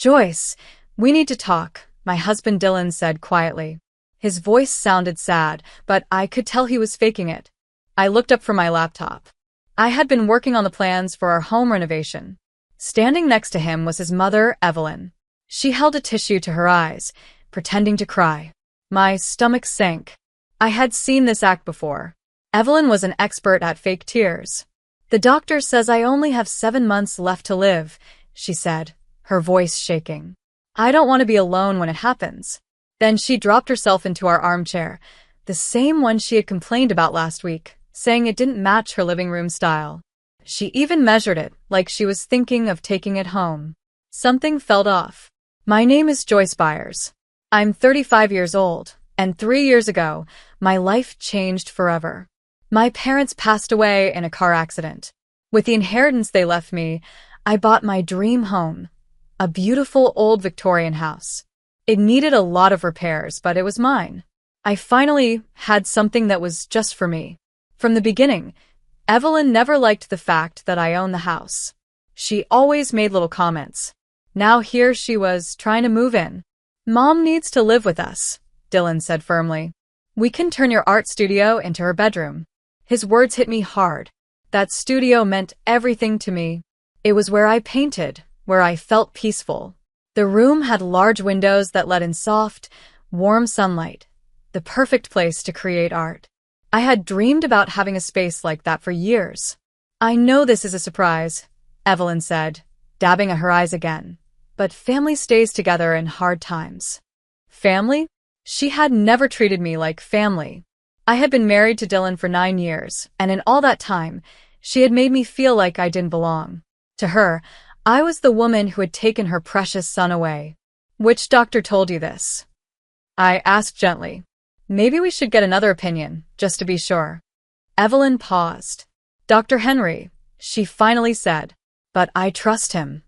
Joyce, we need to talk, my husband Dylan said quietly. His voice sounded sad, but I could tell he was faking it. I looked up from my laptop. I had been working on the plans for our home renovation. Standing next to him was his mother, Evelyn. She held a tissue to her eyes, pretending to cry. My stomach sank. I had seen this act before. Evelyn was an expert at fake tears. The doctor says I only have 7 months left to live, she said, her voice shaking. I don't want to be alone when it happens. Then she dropped herself into our armchair, the same one she had complained about last week, saying it didn't match her living room style. She even measured it, like she was thinking of taking it home. Something felt off. My name is Joyce Byers. I'm 35 years old, and 3 years ago, my life changed forever. My parents passed away in a car accident. With the inheritance they left me, I bought my dream home, a beautiful old Victorian house. It needed a lot of repairs, but it was mine. I finally had something that was just for me. From the beginning, Evelyn never liked the fact that I owned the house. She always made little comments. Now here she was, trying to move in. Mom needs to live with us, Dylan said firmly. We can turn your art studio into her bedroom. His words hit me hard. That studio meant everything to me. It was where I painted, where I felt peaceful. The room had large windows that let in soft, warm sunlight, the perfect place to create art. I had dreamed about having a space like that for years. I know this is a surprise, Evelyn said, dabbing at her eyes again. But family stays together in hard times. Family? She had never treated me like family. I had been married to Dylan for 9 years, and in all that time, she had made me feel like I didn't belong. To her, I was the woman who had taken her precious son away. Which doctor told you this? I asked gently. Maybe we should get another opinion, just to be sure. Evelyn paused. Dr. Henry, she finally said. But I trust him.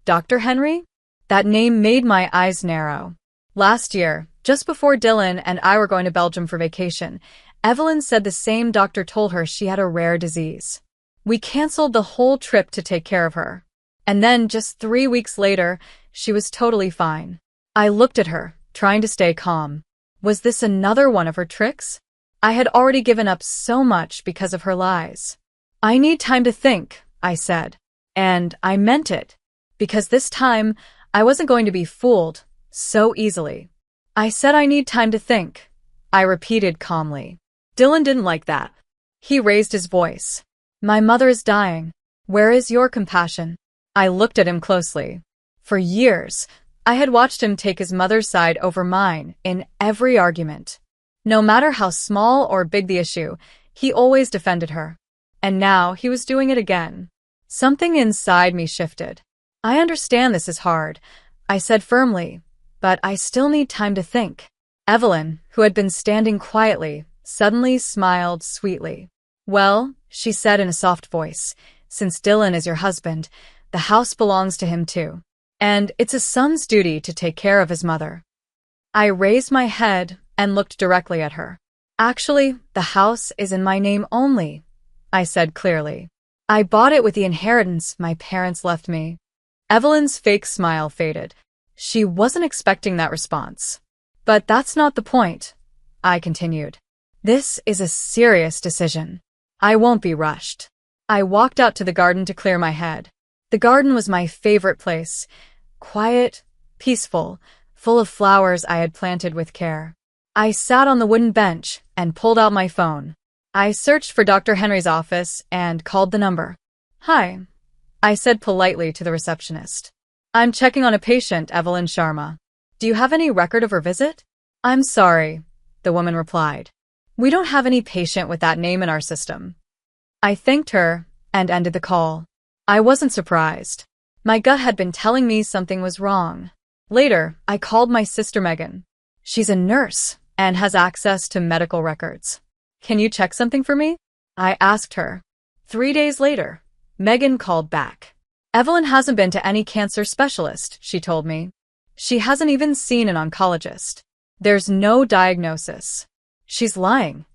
Dr. Henry? That name made my eyes narrow. Last year, just before Dylan and I were going to Belgium for vacation, Evelyn said the same doctor told her she had a rare disease. We canceled the whole trip to take care of her. And then, just 3 weeks later, she was totally fine. I looked at her, trying to stay calm. Was this another one of her tricks? I had already given up so much because of her lies. I need time to think, I said. And I meant it. Because this time, I wasn't going to be fooled so easily. I said I need time to think, I repeated calmly. Dylan didn't like that. He raised his voice. My mother is dying. Where is your compassion? I looked at him closely. For years, I had watched him take his mother's side over mine in every argument. No matter how small or big the issue, he always defended her. And now he was doing it again. Something inside me shifted. I understand this is hard, I said firmly, but I still need time to think. Evelyn, who had been standing quietly, suddenly smiled sweetly. Well, she said in a soft voice, since Dylan is your husband, the house belongs to him too. And it's a son's duty to take care of his mother. I raised my head and looked directly at her. Actually, the house is in my name only, I said clearly. I bought it with the inheritance my parents left me. Evelyn's fake smile faded. She wasn't expecting that response. But that's not the point, I continued. This is a serious decision. I won't be rushed. I walked out to the garden to clear my head. The garden was my favorite place. Quiet, peaceful, full of flowers I had planted with care. I sat on the wooden bench and pulled out my phone. I searched for Dr. Henry's office and called the number. Hi, I said politely to the receptionist. I'm checking on a patient, Evelyn Sharma. Do you have any record of her visit? I'm sorry, the woman replied. We don't have any patient with that name in our system. I thanked her and ended the call. I wasn't surprised. My gut had been telling me something was wrong. Later, I called my sister Megan. She's a nurse and has access to medical records. Can you check something for me? I asked her. 3 days later, Megan called back. Evelyn hasn't been to any cancer specialist, she told me. She hasn't even seen an oncologist. There's no diagnosis. She's lying.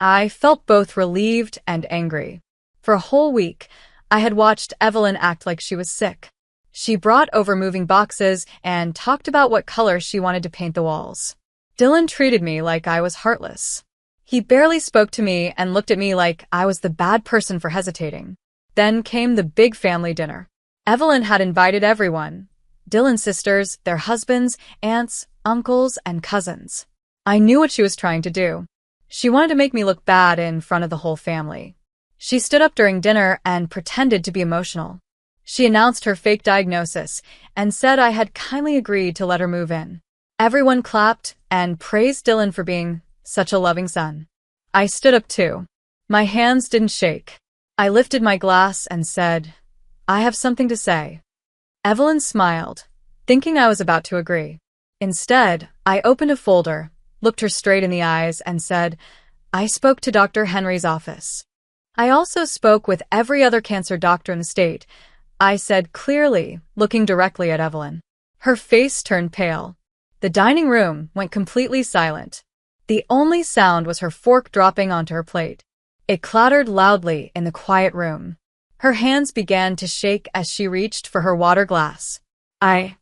I felt both relieved and angry. For a whole week, I had watched Evelyn act like she was sick. She brought over moving boxes and talked about what color she wanted to paint the walls. Dylan treated me like I was heartless. He barely spoke to me and looked at me like I was the bad person for hesitating. Then came the big family dinner. Evelyn had invited everyone. Dylan's sisters, their husbands, aunts, uncles, and cousins. I knew what she was trying to do. She wanted to make me look bad in front of the whole family. She stood up during dinner and pretended to be emotional. She announced her fake diagnosis and said I had kindly agreed to let her move in. Everyone clapped and praised Dylan for being such a loving son. I stood up too. My hands didn't shake. I lifted my glass and said, "I have something to say." Evelyn smiled, thinking I was about to agree. Instead, I opened a folder, looked her straight in the eyes, and said, "I spoke to Dr. Henry's office. I also spoke with every other cancer doctor in the state," I said clearly, looking directly at Evelyn. Her face turned pale. The dining room went completely silent. The only sound was her fork dropping onto her plate. It clattered loudly in the quiet room. Her hands began to shake as she reached for her water glass. I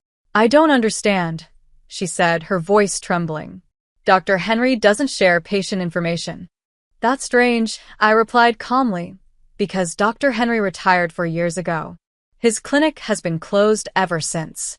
don't understand," she said, her voice trembling. "Dr. Henry doesn't share patient information." "That's strange," I replied calmly, "because Dr. Henry retired 4 years ago. His clinic has been closed ever since."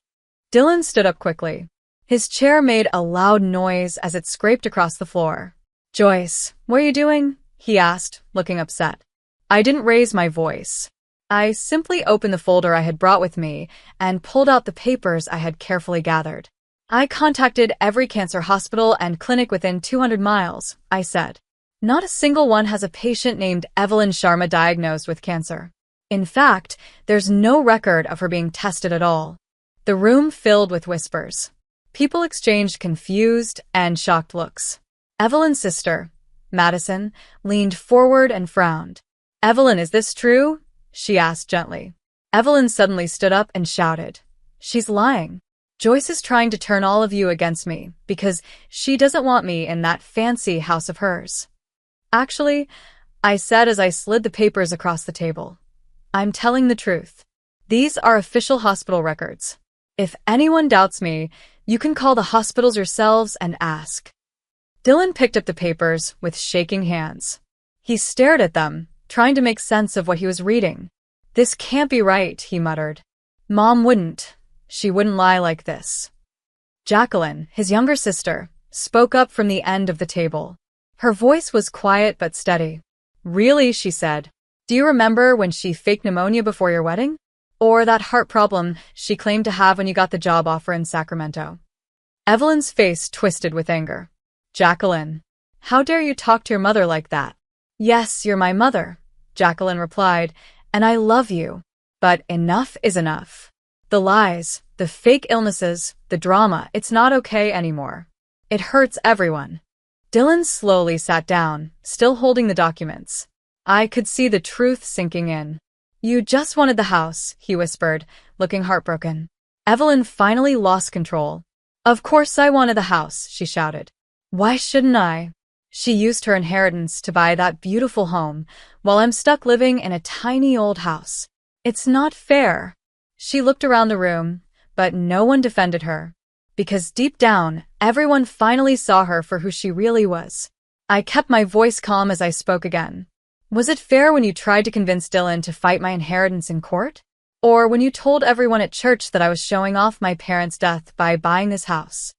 Dylan stood up quickly. His chair made a loud noise as it scraped across the floor. "Joyce, what are you doing?" he asked, looking upset. I didn't raise my voice. I simply opened the folder I had brought with me and pulled out the papers I had carefully gathered. "I contacted every cancer hospital and clinic within 200 miles, I said. Not a single one has a patient named Evelyn Sharma diagnosed with cancer. In fact, there's no record of her being tested at all." The room filled with whispers. People exchanged confused and shocked looks. Evelyn's sister, Madison, leaned forward and frowned. "Evelyn, is this true?" she asked gently. Evelyn suddenly stood up and shouted, "She's lying. Joyce is trying to turn all of you against me because she doesn't want me in that fancy house of hers." "Actually," I said as I slid the papers across the table, "I'm telling the truth. These are official hospital records. If anyone doubts me, you can call the hospitals yourselves and ask." Dylan picked up the papers with shaking hands. He stared at them, trying to make sense of what he was reading. "This can't be right," he muttered. "Mom wouldn't. She wouldn't lie like this." Jacqueline, his younger sister, spoke up from the end of the table. Her voice was quiet but steady. "Really?" she said. "Do you remember when she faked pneumonia before your wedding? Or that heart problem she claimed to have when you got the job offer in Sacramento?" Evelyn's face twisted with anger. "Jacqueline, how dare you talk to your mother like that?" "Yes, you're my mother," Jacqueline replied, "and I love you. But enough is enough. The lies, the fake illnesses, the drama, it's not okay anymore. It hurts everyone." Dylan slowly sat down, still holding the documents. I could see the truth sinking in. "You just wanted the house," he whispered, looking heartbroken. Evelyn finally lost control. "Of course I wanted the house," she shouted. "Why shouldn't I? She used her inheritance to buy that beautiful home, while I'm stuck living in a tiny old house. It's not fair." She looked around the room, but no one defended her. Because deep down, everyone finally saw her for who she really was. I kept my voice calm as I spoke again. "Was it fair when you tried to convince Dylan to fight my inheritance in court? Or when you told everyone at church that I was showing off my parents' death by buying this house?"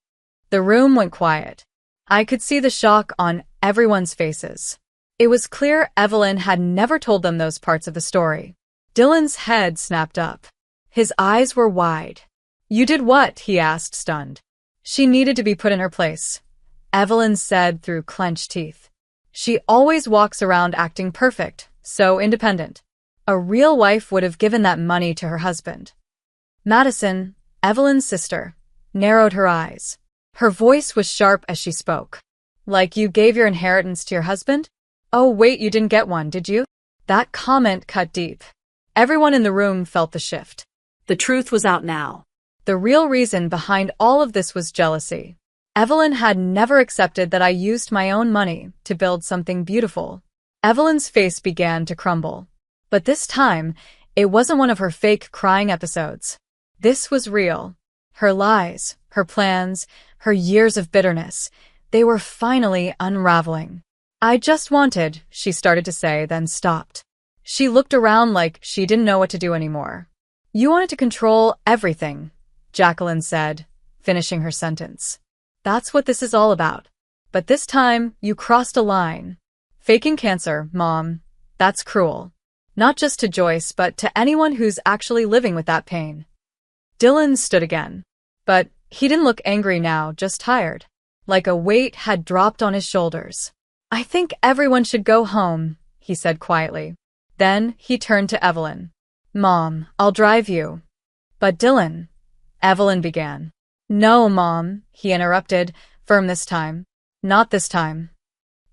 The room went quiet. I could see the shock on everyone's faces. It was clear Evelyn had never told them those parts of the story. Dylan's head snapped up. His eyes were wide. "You did what?" he asked, stunned. "She needed to be put in her place," Evelyn said through clenched teeth. "She always walks around acting perfect, so independent. A real wife would have given that money to her husband." Madison, Evelyn's sister, narrowed her eyes. Her voice was sharp as she spoke. "Like you gave your inheritance to your husband? Oh wait, you didn't get one, did you?" That comment cut deep. Everyone in the room felt the shift. The truth was out now. The real reason behind all of this was jealousy. Evelyn had never accepted that I used my own money to build something beautiful. Evelyn's face began to crumble. But this time, it wasn't one of her fake crying episodes. This was real. Her lies, her plans, her years of bitterness, they were finally unraveling. I just wanted, she started to say, then stopped. She looked around like she didn't know what to do anymore. You wanted to control everything, Jacqueline said, finishing her sentence. That's what this is all about. But this time, you crossed a line. Faking cancer, Mom, that's cruel. Not just to Joyce, but to anyone who's actually living with that pain. Dylan stood again. But he didn't look angry now, just tired. Like a weight had dropped on his shoulders. I think everyone should go home, he said quietly. Then he turned to Evelyn. Mom, I'll drive you. But Dylan, Evelyn began. No, Mom, he interrupted, firm this time. Not this time.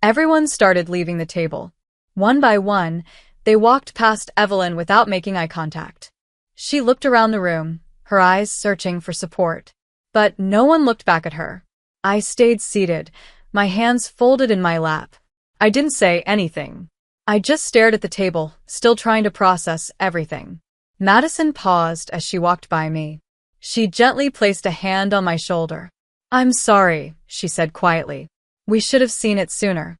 Everyone started leaving the table. One by one, they walked past Evelyn without making eye contact. She looked around the room, her eyes searching for support. But no one looked back at her. I stayed seated, my hands folded in my lap. I didn't say anything. I just stared at the table, still trying to process everything. Madison paused as she walked by me. She gently placed a hand on my shoulder. I'm sorry, she said quietly. We should have seen it sooner.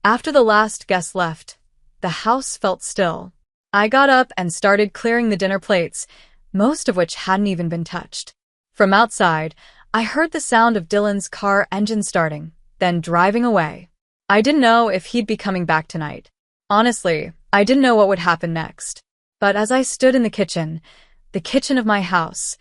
After the last guest left, the house felt still. I got up and started clearing the dinner plates, most of which hadn't even been touched. From outside, I heard the sound of Dylan's car engine starting, then driving away. I didn't know if he'd be coming back tonight. Honestly, I didn't know what would happen next. But as I stood in the kitchen of my house,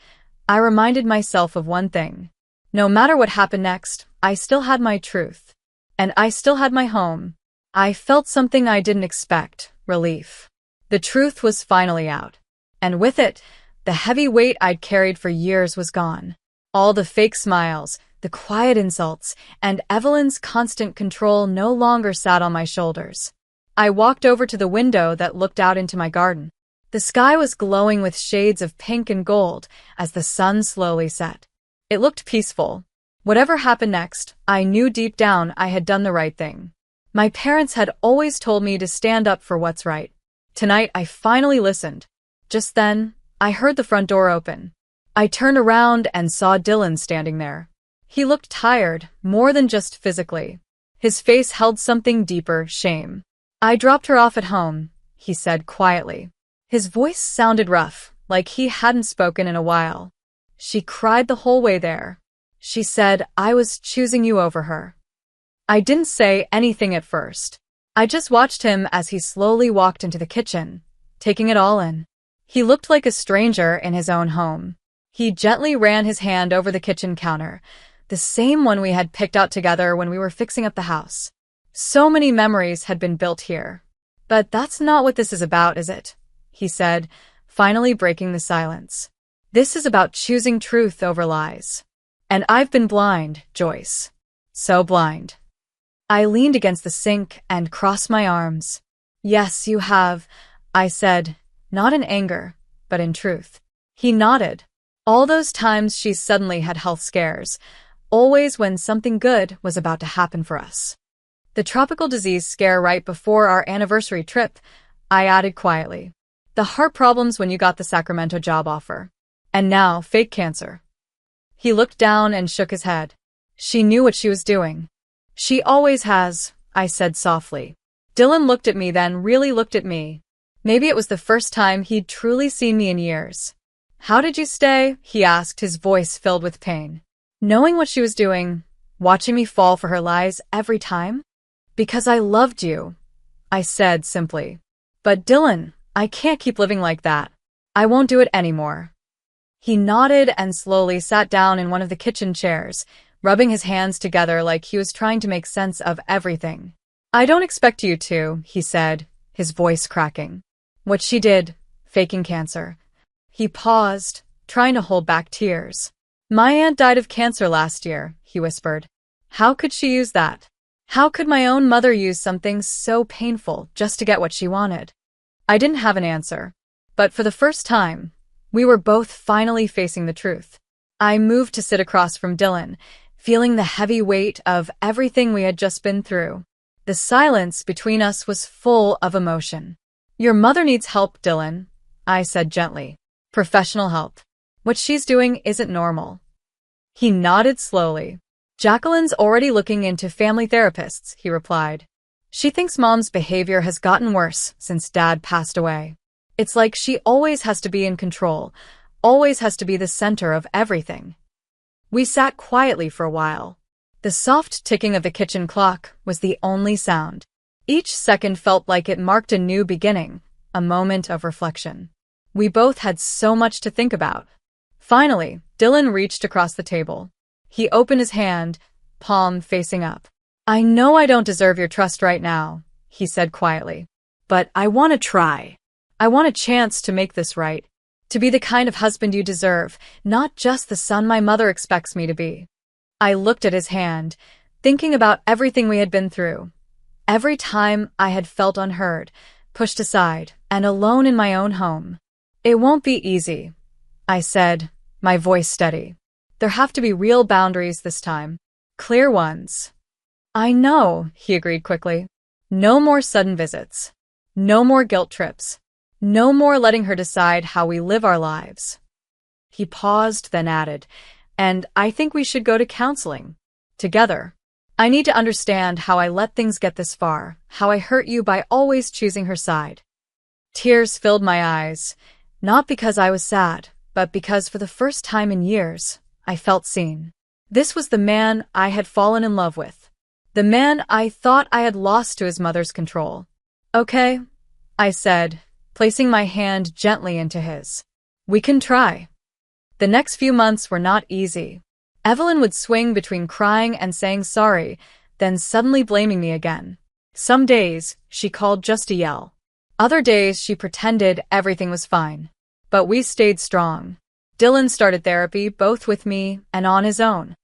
I reminded myself of one thing. No matter what happened next, I still had my truth. And I still had my home. I felt something I didn't expect, relief. The truth was finally out. And with it, the heavy weight I'd carried for years was gone. All the fake smiles, the quiet insults, and Evelyn's constant control no longer sat on my shoulders. I walked over to the window that looked out into my garden. The sky was glowing with shades of pink and gold as the sun slowly set. It looked peaceful. Whatever happened next, I knew deep down I had done the right thing. My parents had always told me to stand up for what's right. Tonight, I finally listened. Just then, I heard the front door open. I turned around and saw Dylan standing there. He looked tired, more than just physically. His face held something deeper, shame. I dropped her off at home, he said quietly. His voice sounded rough, like he hadn't spoken in a while. She cried the whole way there. She said I was choosing you over her. I didn't say anything at first. I just watched him as he slowly walked into the kitchen, taking it all in. He looked like a stranger in his own home. He gently ran his hand over the kitchen counter, the same one we had picked out together when we were fixing up the house. So many memories had been built here. But that's not what this is about, is it? He said, finally breaking the silence. This is about choosing truth over lies. And I've been blind, Joyce. So blind. I leaned against the sink and crossed my arms. Yes, you have, I said, not in anger, but in truth. He nodded. All those times she suddenly had health scares, always when something good was about to happen for us. The tropical disease scare right before our anniversary trip, I added quietly. The heart problems when you got the Sacramento job offer. And now, fake cancer. He looked down and shook his head. She knew what she was doing. She always has, I said softly. Dylan looked at me, then really looked at me. Maybe it was the first time he'd truly seen me in years. How did you stay? He asked, his voice filled with pain. Knowing what she was doing, watching me fall for her lies every time? Because I loved you, I said simply. But Dylan, I can't keep living like that. I won't do it anymore. He nodded and slowly sat down in one of the kitchen chairs, rubbing his hands together like he was trying to make sense of everything. I don't expect you to, he said, his voice cracking. What she did, faking cancer. He paused, trying to hold back tears. My aunt died of cancer last year, he whispered. How could she use that? How could my own mother use something so painful just to get what she wanted? I didn't have an answer. But for the first time, we were both finally facing the truth. I moved to sit across from Dylan, feeling the heavy weight of everything we had just been through. The silence between us was full of emotion. Your mother needs help, Dylan, I said gently. Professional help. What she's doing isn't normal. He nodded slowly. Jacqueline's already looking into family therapists, he replied. She thinks Mom's behavior has gotten worse since Dad passed away. It's like she always has to be in control, always has to be the center of everything. We sat quietly for a while. The soft ticking of the kitchen clock was the only sound. Each second felt like it marked a new beginning, a moment of reflection. We both had so much to think about. Finally, Dylan reached across the table. He opened his hand, palm facing up. I know I don't deserve your trust right now, he said quietly. But I want to try. I want a chance to make this right. To be the kind of husband you deserve, not just the son my mother expects me to be. I looked at his hand, thinking about everything we had been through. Every time I had felt unheard, pushed aside, and alone in my own home. It won't be easy, I said, my voice steady. There have to be real boundaries this time. Clear ones. I know, he agreed quickly. No more sudden visits. No more guilt trips. No more letting her decide how we live our lives. He paused, then added, and I think we should go to counseling. Together. I need to understand how I let things get this far, how I hurt you by always choosing her side. Tears filled my eyes, not because I was sad, but because for the first time in years, I felt seen. This was the man I had fallen in love with. The man I thought I had lost to his mother's control. Okay, I said, placing my hand gently into his. We can try. The next few months were not easy. Evelyn would swing between crying and saying sorry, then suddenly blaming me again. Some days, she called just to yell. Other days, she pretended everything was fine. But we stayed strong. Dylan started therapy both with me and on his own.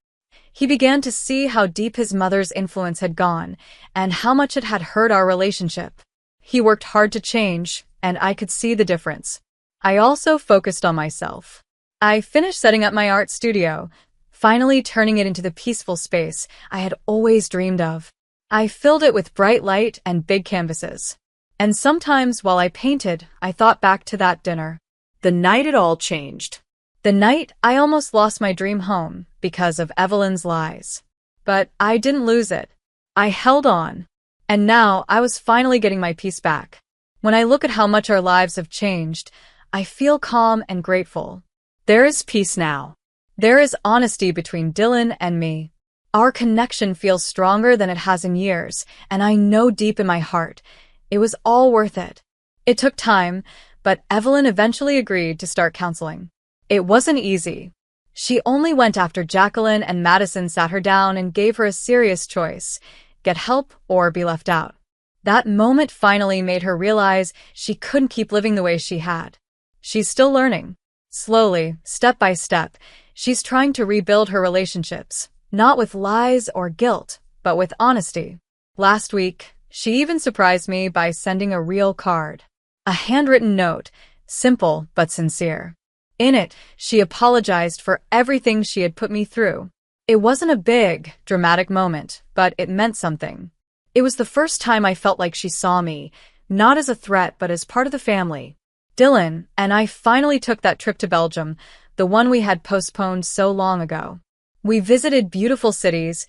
He began to see how deep his mother's influence had gone and how much it had hurt our relationship. He worked hard to change, and I could see the difference. I also focused on myself. I finished setting up my art studio, finally turning it into the peaceful space I had always dreamed of. I filled it with bright light and big canvases. And sometimes while I painted, I thought back to that dinner. The night it all changed. The night I almost lost my dream home because of Evelyn's lies. But I didn't lose it. I held on. And now I was finally getting my peace back. When I look at how much our lives have changed, I feel calm and grateful. There is peace now. There is honesty between Dylan and me. Our connection feels stronger than it has in years, and I know deep in my heart, it was all worth it. It took time, but Evelyn eventually agreed to start counseling. It wasn't easy. She only went after Jacqueline and Madison sat her down and gave her a serious choice: get help or be left out. That moment finally made her realize she couldn't keep living the way she had. She's still learning. Slowly, step by step, she's trying to rebuild her relationships, not with lies or guilt, but with honesty. Last week, she even surprised me by sending a real card. A handwritten note, simple but sincere. In it, she apologized for everything she had put me through. It wasn't a big, dramatic moment, but it meant something. It was the first time I felt like she saw me, not as a threat but as part of the family. Dylan and I finally took that trip to Belgium, the one we had postponed so long ago. We visited beautiful cities,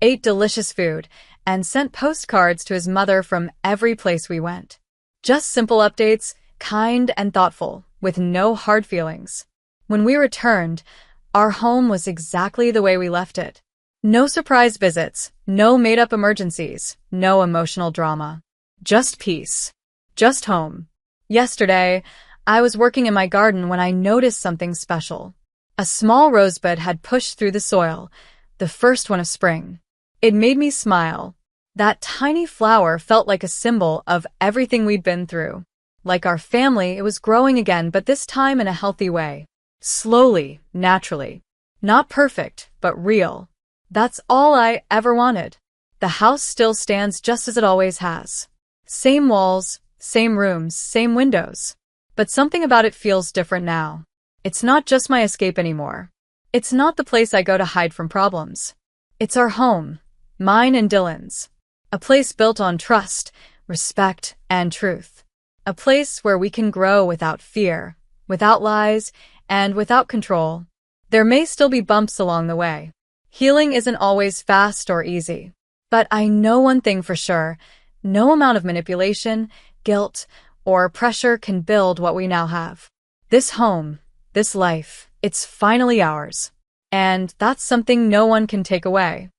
ate delicious food, and sent postcards to his mother from every place we went. Just simple updates, kind and thoughtful, with no hard feelings. When we returned, our home was exactly the way we left it. No surprise visits, no made-up emergencies, no emotional drama. Just peace. Just home. Yesterday, I was working in my garden when I noticed something special. A small rosebud had pushed through the soil, the first one of spring. It made me smile. That tiny flower felt like a symbol of everything we'd been through. Like our family, it was growing again, but this time in a healthy way. Slowly, naturally. Not perfect, but real. That's all I ever wanted. The house still stands just as it always has. Same walls, same rooms, same windows. But something about it feels different now. It's not just my escape anymore. It's not the place I go to hide from problems. It's our home, mine and Dylan's. A place built on trust, respect, and truth. A place where we can grow without fear, without lies, And without control, there may still be bumps along the way. Healing isn't always fast or easy. But I know one thing for sure. No amount of manipulation, guilt, or pressure can build what we now have. This home, this life, it's finally ours. And that's something no one can take away.